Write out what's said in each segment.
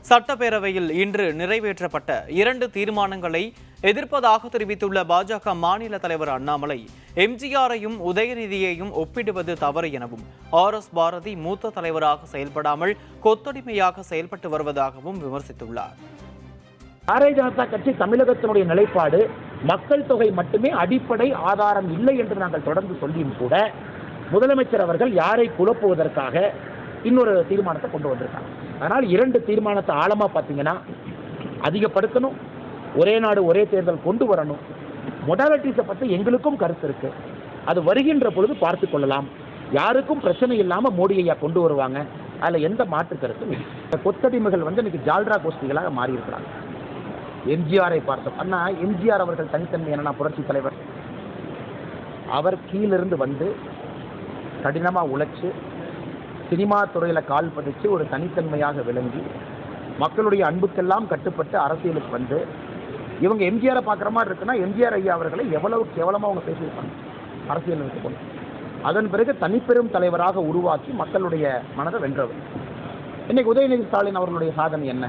சட்டப்பேரவையில் இன்று நிறைவேற்றப்பட்ட 2 தீர்மானங்களை எதிர்ப்பதாக தெரிவித்துள்ள பாஜக மாநில தலைவர் அண்ணாமலை, எம்ஜிஆரையும் உதயநிதியையும் ஒப்பிடுவது தவறு எனவும், RS பாரதி மூத்த தலைவராக செயல்படாமல் கொத்தடிமையாக செயல்பட்டு வருவதாகவும் விமர்சித்துள்ளார். பாரதிய ஜனதா கட்சி தமிழகத்தினுடைய நிலைப்பாடு மக்கள் தொகை மட்டுமே அடிப்படை ஆதாரம் இல்லை என்று நாங்கள் தொடர்ந்து சொல்லியும் கூட முதலமைச்சர் அவர்கள் யாரை குழப்புவதற்காக இன்னொரு தீர்மானத்தை கொண்டு வந்திருக்காங்க. அதனால் 2 தீர்மானத்தை ஆழமா பார்த்தீங்கன்னா, அதிகப்படுத்தணும், ஒரே நாடு ஒரே தேர்தல் கொண்டு வரணும். மொடாலிட்டிஸை பற்றி எங்களுக்கும் கருத்து இருக்கு, அது வருகின்ற பொழுது பார்த்து கொள்ளலாம். யாருக்கும் பிரச்சனை இல்லாமல் மோடி ஐயா கொண்டு வருவாங்க, அதில் எந்த மாற்று கருத்தும் இல்லை. கொத்தடிமைகள் இன்னைக்கு ஜால்ரா கோஷ்டிகளாக மாறி இருக்கிறாங்க. எம்ஜிஆரை பார்த்தோம். அண்ணா எம்ஜிஆர் அவர்கள் தனித்தன்மை என்னன்னா, புரட்சி தலைவர் அவர் கீழிருந்து வந்து கடினமாக உழைச்சு சினிமா துறையில் கால் பதிச்சு ஒரு தனித்தன்மையாக விளங்கி மக்களுடைய அன்புக்கெல்லாம் கட்டுப்பட்டு அரசியலுக்கு வந்து இவங்க எம்ஜிஆரை பார்க்குற மாதிரி இருக்குன்னா, எம்ஜிஆர் ஐயா அவர்களை எவ்வளவு கேவலமாக அவங்க பேசியிருப்பாங்க அரசியலுக்கு கொண்டு. அதன் பிறகு தனிப்பெரும் தலைவராக உருவாக்கி மக்களுடைய மனதை வென்றவர். இன்னைக்கு உதயநிதி ஸ்டாலின் அவர்களுடைய சாதனை என்ன?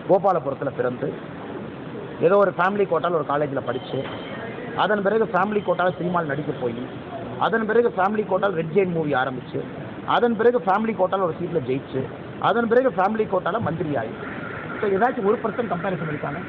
கோபாலபுரத்தில் பிறந்து ஏதோ ஒரு ஃபேமிலி கோட்டால் ஒரு காலேஜில் படித்து, அதன் பிறகு ஃபேமிலி கோட்டால் சினிமாவில் நடிக்க போய், அதன் பிறகு ஃபேமிலி கோட்டால் ரெட் ஜெயின் மூவி ஆரம்பித்து, அதன் பிறகு ஃபேமிலி கோட்டால் ஒரு சீட்டில் ஜெயிச்சு, அதன் பிறகு ஃபேமிலி கோட்டால் மந்திரி ஆகி. ஸோ ஏதாச்சும் 1% கம்பேரிசன் இருக்காங்க.